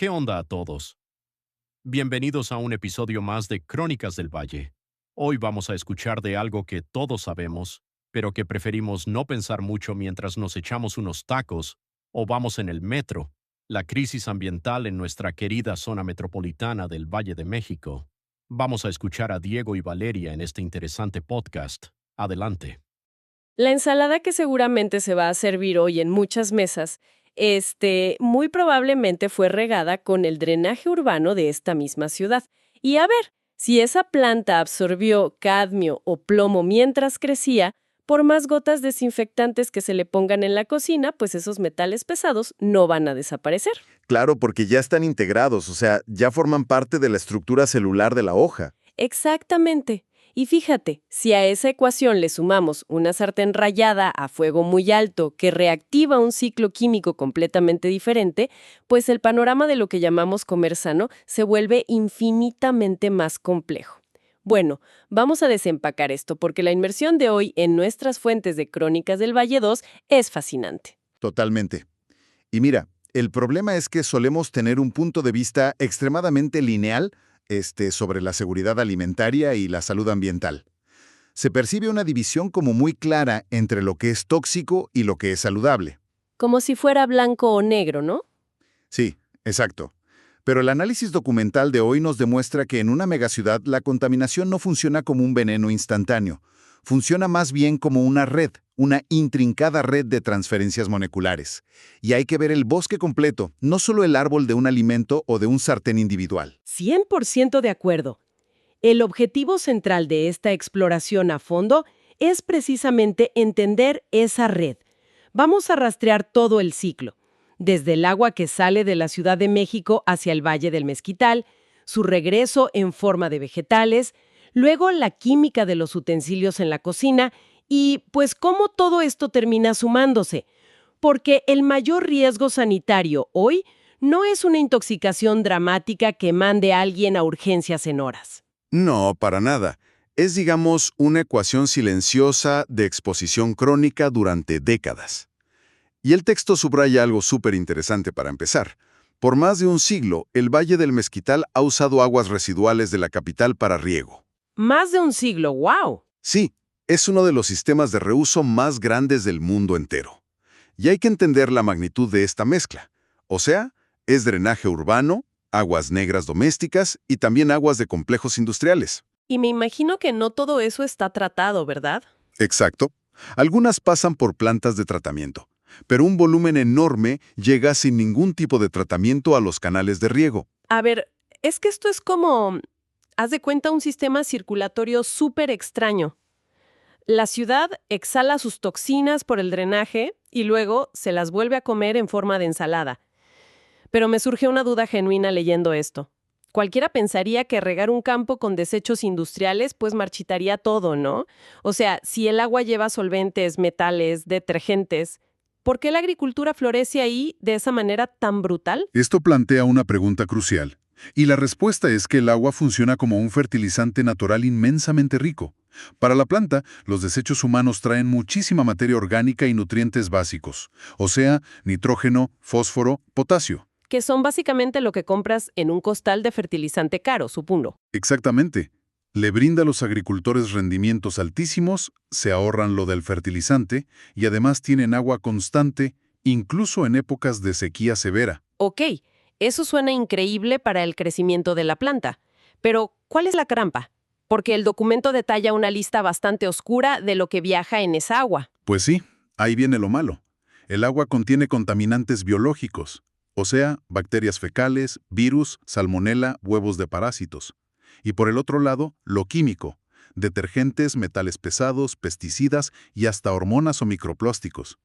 ¿Qué onda a todos? Bienvenidos a un episodio más de Crónicas del Valle. Hoy vamos a escuchar de algo que todos sabemos, pero que preferimos no pensar mucho mientras nos echamos unos tacos o vamos en el metro, la crisis ambiental en nuestra querida zona metropolitana del Valle de México. Vamos a escuchar a Diego y Valeria en este interesante podcast. Adelante. La ensalada que seguramente se va a servir hoy en muchas mesas, muy probablemente fue regada con el drenaje urbano de esta misma ciudad. Y a ver, si esa planta absorbió cadmio o plomo mientras crecía, por más gotas desinfectantes que se le pongan en la cocina, pues esos metales pesados no van a desaparecer. Claro, porque ya están integrados, o sea, ya forman parte de la estructura celular de la hoja. Exactamente. Y fíjate, si a esa ecuación le sumamos una sartén rallada a fuego muy alto que reactiva un ciclo químico completamente diferente, pues el panorama de lo que llamamos comer sano se vuelve infinitamente más complejo. Bueno, vamos a desempacar esto porque la inmersión de hoy en nuestras fuentes de Crónicas del Valle 2 es fascinante. Totalmente. Y mira, el problema es que solemos tener un punto de vista extremadamente lineal sobre la seguridad alimentaria y la salud ambiental. Se percibe una división como muy clara entre lo que es tóxico y lo que es saludable. Como si fuera blanco o negro, ¿no? Sí, exacto. Pero el análisis documental de hoy nos demuestra que en una megaciudad la contaminación no funciona como un veneno instantáneo. Funciona más bien como una red, una intrincada red de transferencias moleculares. Y hay que ver el bosque completo, no solo el árbol de un alimento o de un sartén individual. 100% de acuerdo. El objetivo central de esta exploración a fondo es precisamente entender esa red. Vamos a rastrear todo el ciclo, desde el agua que sale de la Ciudad de México hacia el Valle del Mezquital, su regreso en forma de vegetales, luego la química de los utensilios en la cocina y, pues, cómo todo esto termina sumándose. Porque el mayor riesgo sanitario hoy no es una intoxicación dramática que mande a alguien a urgencias en horas. No, para nada. Es, digamos, una ecuación silenciosa de exposición crónica durante décadas. Y el texto subraya algo súper interesante para empezar. Por más de un siglo, el Valle del Mezquital ha usado aguas residuales de la capital para riego. Más de un siglo, ¡wow! Sí, es uno de los sistemas de reuso más grandes del mundo entero. Y hay que entender la magnitud de esta mezcla. O sea, es drenaje urbano, aguas negras domésticas y también aguas de complejos industriales. Y me imagino que no todo eso está tratado, ¿verdad? Exacto. Algunas pasan por plantas de tratamiento, pero un volumen enorme llega sin ningún tipo de tratamiento a los canales de riego. A ver, es que esto es como, haz de cuenta, un sistema circulatorio súper extraño. La ciudad exhala sus toxinas por el drenaje y luego se las vuelve a comer en forma de ensalada. Pero me surge una duda genuina leyendo esto. Cualquiera pensaría que regar un campo con desechos industriales pues marchitaría todo, ¿no? O sea, si el agua lleva solventes, metales, detergentes, ¿por qué la agricultura florece ahí de esa manera tan brutal? Esto plantea una pregunta crucial, y la respuesta es que el agua funciona como un fertilizante natural inmensamente rico. Para la planta, los desechos humanos traen muchísima materia orgánica y nutrientes básicos, o sea, nitrógeno, fósforo, potasio. Que son básicamente lo que compras en un costal de fertilizante caro, supongo. Exactamente. Le brinda a los agricultores rendimientos altísimos, se ahorran lo del fertilizante y además tienen agua constante, incluso en épocas de sequía severa. Ok, eso suena increíble para el crecimiento de la planta. Pero, ¿cuál es la trampa? Porque el documento detalla una lista bastante oscura de lo que viaja en esa agua. Pues sí, ahí viene lo malo. El agua contiene contaminantes biológicos, o sea, bacterias fecales, virus, salmonela, huevos de parásitos. Y por el otro lado, lo químico, detergentes, metales pesados, pesticidas y hasta hormonas o microplásticos.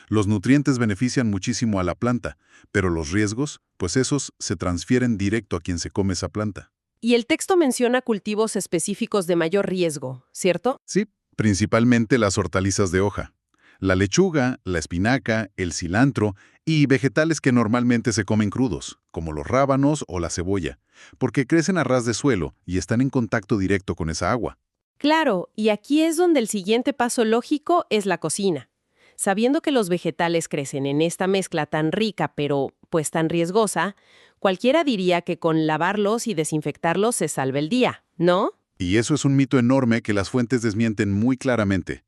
Los nutrientes benefician muchísimo a la planta, pero los riesgos, pues esos se transfieren directo a quien se come esa planta. Y el texto menciona cultivos específicos de mayor riesgo, ¿cierto? Sí, principalmente las hortalizas de hoja. La lechuga, la espinaca, el cilantro y vegetales que normalmente se comen crudos, como los rábanos o la cebolla, porque crecen a ras de suelo y están en contacto directo con esa agua. Claro, y aquí es donde el siguiente paso lógico es la cocina. Sabiendo que los vegetales crecen en esta mezcla tan rica, pero pues tan riesgosa, cualquiera diría que con lavarlos y desinfectarlos se salva el día, ¿no? Y eso es un mito enorme que las fuentes desmienten muy claramente.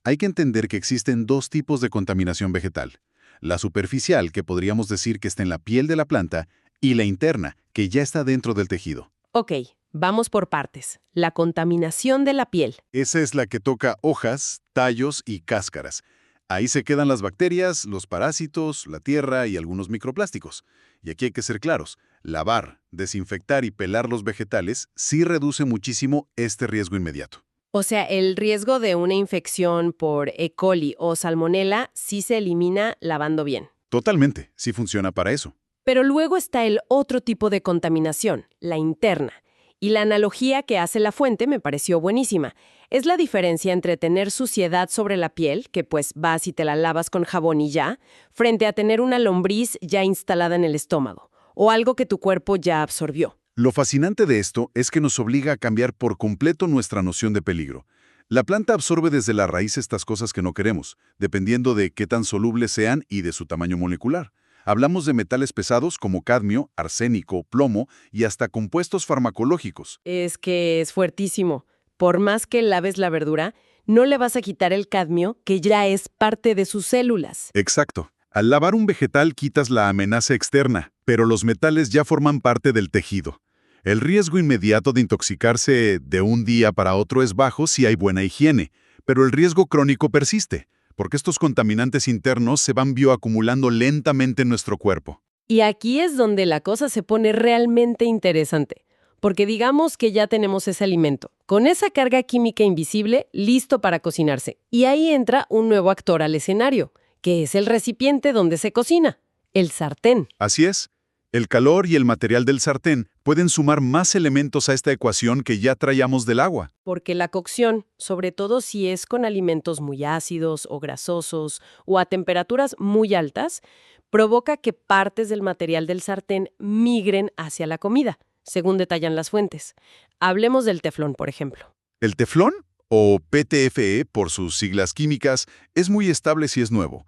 Hay que entender que existen dos tipos de contaminación vegetal. La superficial, que podríamos decir que está en la piel de la planta, y la interna, que ya está dentro del tejido. Ok, vamos por partes. La contaminación de la piel. Esa es la que toca hojas, tallos y cáscaras. Ahí se quedan las bacterias, los parásitos, la tierra y algunos microplásticos. Y aquí hay que ser claros, lavar, desinfectar y pelar los vegetales sí reduce muchísimo este riesgo inmediato. O sea, el riesgo de una infección por E. coli o salmonela sí se elimina lavando bien. Totalmente, sí funciona para eso. Pero luego está el otro tipo de contaminación, la interna. Y la analogía que hace la fuente me pareció buenísima. Es la diferencia entre tener suciedad sobre la piel, que pues vas y te la lavas con jabón y ya, frente a tener una lombriz ya instalada en el estómago, o algo que tu cuerpo ya absorbió. Lo fascinante de esto es que nos obliga a cambiar por completo nuestra noción de peligro. La planta absorbe desde la raíz estas cosas que no queremos, dependiendo de qué tan solubles sean y de su tamaño molecular. Hablamos de metales pesados como cadmio, arsénico, plomo y hasta compuestos farmacológicos. Es que es fuertísimo. Por más que laves la verdura, no le vas a quitar el cadmio, que ya es parte de sus células. Exacto. Al lavar un vegetal quitas la amenaza externa, pero los metales ya forman parte del tejido. El riesgo inmediato de intoxicarse de un día para otro es bajo si hay buena higiene, pero el riesgo crónico persiste, porque estos contaminantes internos se van bioacumulando lentamente en nuestro cuerpo. Y aquí es donde la cosa se pone realmente interesante, porque digamos que ya tenemos ese alimento, con esa carga química invisible, listo para cocinarse. Y ahí entra un nuevo actor al escenario, que es el recipiente donde se cocina, el sartén. Así es. El calor y el material del sartén pueden sumar más elementos a esta ecuación que ya traíamos del agua. Porque la cocción, sobre todo si es con alimentos muy ácidos o grasosos o a temperaturas muy altas, provoca que partes del material del sartén migren hacia la comida, según detallan las fuentes. Hablemos del teflón, por ejemplo. El teflón, o PTFE por sus siglas químicas, es muy estable si es nuevo.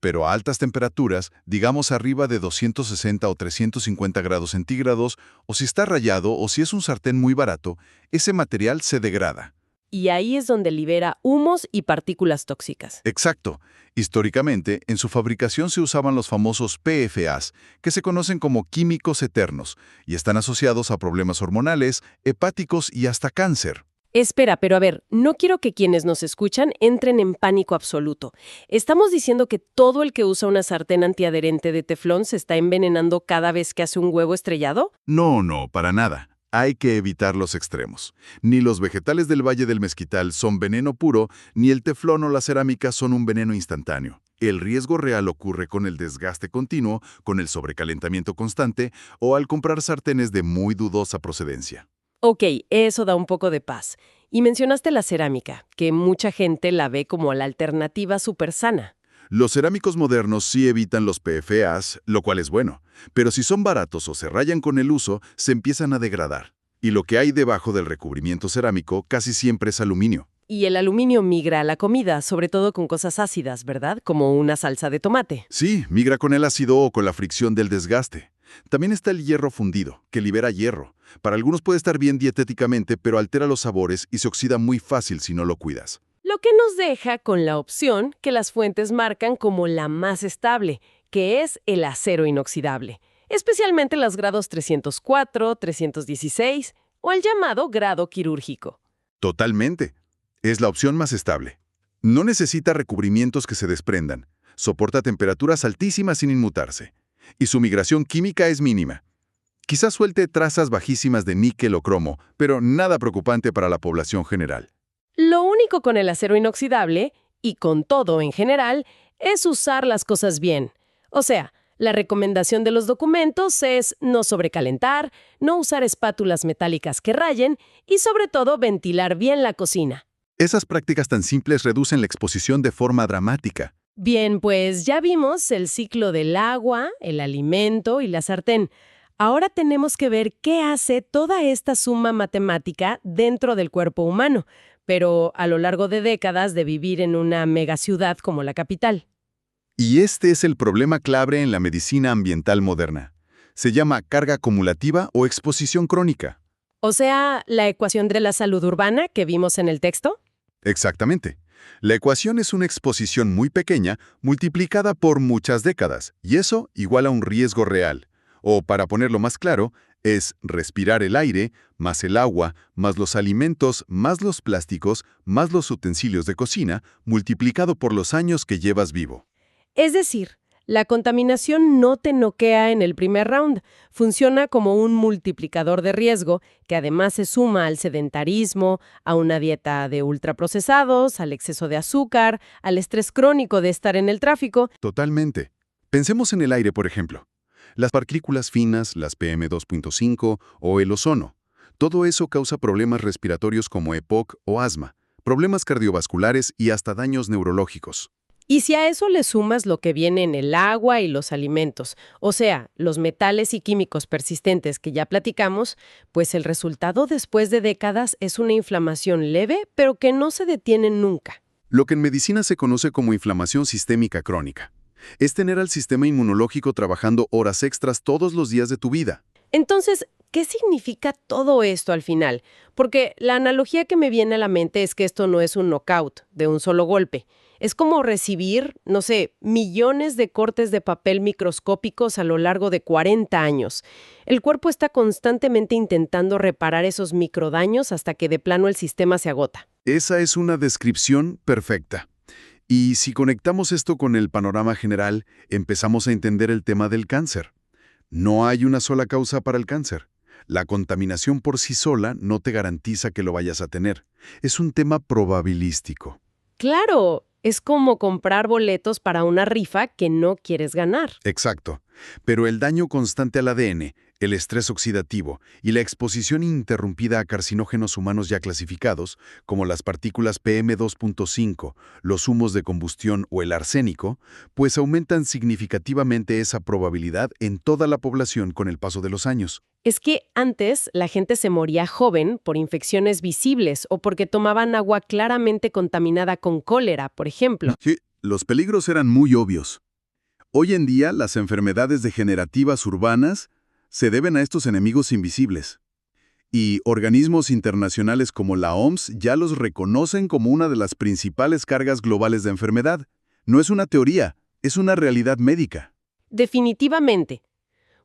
Pero a altas temperaturas, digamos arriba de 260 o 350 grados centígrados, o si está rayado o si es un sartén muy barato, ese material se degrada. Y ahí es donde libera humos y partículas tóxicas. Exacto. Históricamente, en su fabricación se usaban los famosos PFAs, que se conocen como químicos eternos, y están asociados a problemas hormonales, hepáticos y hasta cáncer. Espera, pero a ver, no quiero que quienes nos escuchan entren en pánico absoluto. ¿Estamos diciendo que todo el que usa una sartén antiadherente de teflón se está envenenando cada vez que hace un huevo estrellado? No, para nada. Hay que evitar los extremos. Ni los vegetales del Valle del Mezquital son veneno puro, ni el teflón o la cerámica son un veneno instantáneo. El riesgo real ocurre con el desgaste continuo, con el sobrecalentamiento constante o al comprar sartenes de muy dudosa procedencia. Ok, eso da un poco de paz. Y mencionaste la cerámica, que mucha gente la ve como la alternativa súper sana. Los cerámicos modernos sí evitan los PFAs, lo cual es bueno, pero si son baratos o se rayan con el uso, se empiezan a degradar. Y lo que hay debajo del recubrimiento cerámico casi siempre es aluminio. Y el aluminio migra a la comida, sobre todo con cosas ácidas, ¿verdad? Como una salsa de tomate. Sí, migra con el ácido o con la fricción del desgaste. También está el hierro fundido, que libera hierro. Para algunos puede estar bien dietéticamente, pero altera los sabores y se oxida muy fácil si no lo cuidas. Lo que nos deja con la opción que las fuentes marcan como la más estable, que es el acero inoxidable, especialmente los grados 304, 316 o el llamado grado quirúrgico. Totalmente. Es la opción más estable. No necesita recubrimientos que se desprendan. Soporta temperaturas altísimas sin inmutarse. Y su migración química es mínima. Quizás suelte trazas bajísimas de níquel o cromo, pero nada preocupante para la población general. Lo único con el acero inoxidable, y con todo en general, es usar las cosas bien. O sea, la recomendación de los documentos es no sobrecalentar, no usar espátulas metálicas que rayen y sobre todo ventilar bien la cocina. Esas prácticas tan simples reducen la exposición de forma dramática. Bien, pues ya vimos el ciclo del agua, el alimento y la sartén. Ahora tenemos que ver qué hace toda esta suma matemática dentro del cuerpo humano, pero a lo largo de décadas de vivir en una megaciudad como la capital. Y este es el problema clave en la medicina ambiental moderna. Se llama carga acumulativa o exposición crónica. O sea, la ecuación de la salud urbana que vimos en el texto. Exactamente. La ecuación es una exposición muy pequeña multiplicada por muchas décadas, y eso igual a un riesgo real. O, para ponerlo más claro, es respirar el aire, más el agua, más los alimentos, más los plásticos, más los utensilios de cocina, multiplicado por los años que llevas vivo. Es decir, la contaminación no te noquea en el primer round. Funciona como un multiplicador de riesgo que además se suma al sedentarismo, a una dieta de ultraprocesados, al exceso de azúcar, al estrés crónico de estar en el tráfico. Totalmente. Pensemos en el aire, por ejemplo. Las partículas finas, las PM2.5 o el ozono. Todo eso causa problemas respiratorios como EPOC o asma, problemas cardiovasculares y hasta daños neurológicos. Y si a eso le sumas lo que viene en el agua y los alimentos, o sea, los metales y químicos persistentes que ya platicamos, pues el resultado después de décadas es una inflamación leve, pero que no se detiene nunca. Lo que en medicina se conoce como inflamación sistémica crónica. Es tener al sistema inmunológico trabajando horas extras todos los días de tu vida. Entonces, ¿qué significa todo esto al final? Porque la analogía que me viene a la mente es que esto no es un knockout de un solo golpe. Es como recibir, no sé, millones de cortes de papel microscópicos a lo largo de 40 años. El cuerpo está constantemente intentando reparar esos microdaños hasta que de plano el sistema se agota. Esa es una descripción perfecta. Y si conectamos esto con el panorama general, empezamos a entender el tema del cáncer. No hay una sola causa para el cáncer. La contaminación por sí sola no te garantiza que lo vayas a tener. Es un tema probabilístico. ¡Claro! Es como comprar boletos para una rifa que no quieres ganar. Exacto. Pero el daño constante al ADN, el estrés oxidativo y la exposición ininterrumpida a carcinógenos humanos ya clasificados, como las partículas PM2.5, los humos de combustión o el arsénico, pues aumentan significativamente esa probabilidad en toda la población con el paso de los años. Es que antes la gente se moría joven por infecciones visibles o porque tomaban agua claramente contaminada con cólera, por ejemplo. Sí, los peligros eran muy obvios. Hoy en día, las enfermedades degenerativas urbanas se deben a estos enemigos invisibles. Y organismos internacionales como la OMS ya los reconocen como una de las principales cargas globales de enfermedad. No es una teoría, es una realidad médica. Definitivamente.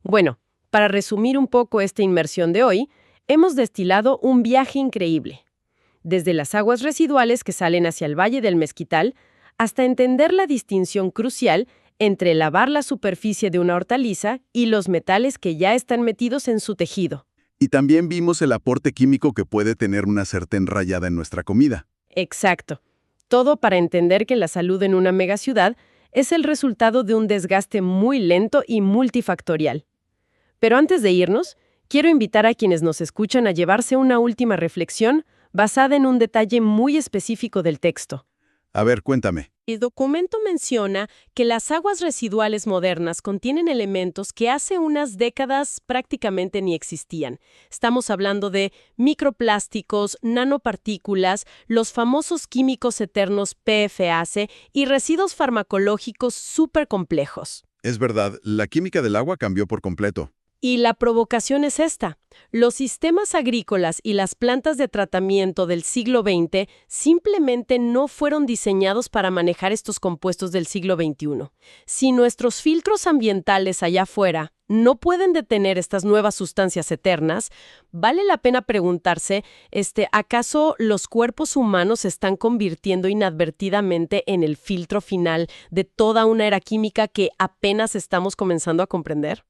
Bueno, para resumir un poco esta inmersión de hoy, hemos destilado un viaje increíble. Desde las aguas residuales que salen hacia el Valle del Mezquital, hasta entender la distinción crucial entre lavar la superficie de una hortaliza y los metales que ya están metidos en su tejido. Y también vimos el aporte químico que puede tener una sartén rallada en nuestra comida. Exacto. Todo para entender que la salud en una megaciudad es el resultado de un desgaste muy lento y multifactorial. Pero antes de irnos, quiero invitar a quienes nos escuchan a llevarse una última reflexión basada en un detalle muy específico del texto. A ver, cuéntame. El documento menciona que las aguas residuales modernas contienen elementos que hace unas décadas prácticamente ni existían. Estamos hablando de microplásticos, nanopartículas, los famosos químicos eternos PFAS y residuos farmacológicos súper complejos. Es verdad, la química del agua cambió por completo. Y la provocación es esta. Los sistemas agrícolas y las plantas de tratamiento del siglo XX simplemente no fueron diseñados para manejar estos compuestos del siglo XXI. Si nuestros filtros ambientales allá afuera no pueden detener estas nuevas sustancias eternas, vale la pena preguntarse, ¿acaso los cuerpos humanos se están convirtiendo inadvertidamente en el filtro final de toda una era química que apenas estamos comenzando a comprender?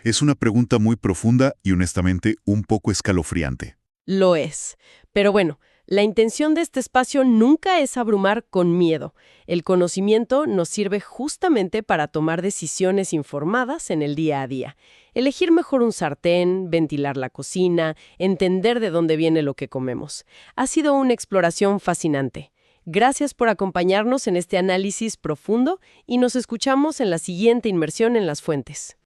Es una pregunta muy profunda y honestamente un poco escalofriante. Lo es. Pero bueno, la intención de este espacio nunca es abrumar con miedo. El conocimiento nos sirve justamente para tomar decisiones informadas en el día a día. Elegir mejor un sartén, ventilar la cocina, entender de dónde viene lo que comemos. Ha sido una exploración fascinante. Gracias por acompañarnos en este análisis profundo y nos escuchamos en la siguiente inmersión en las fuentes.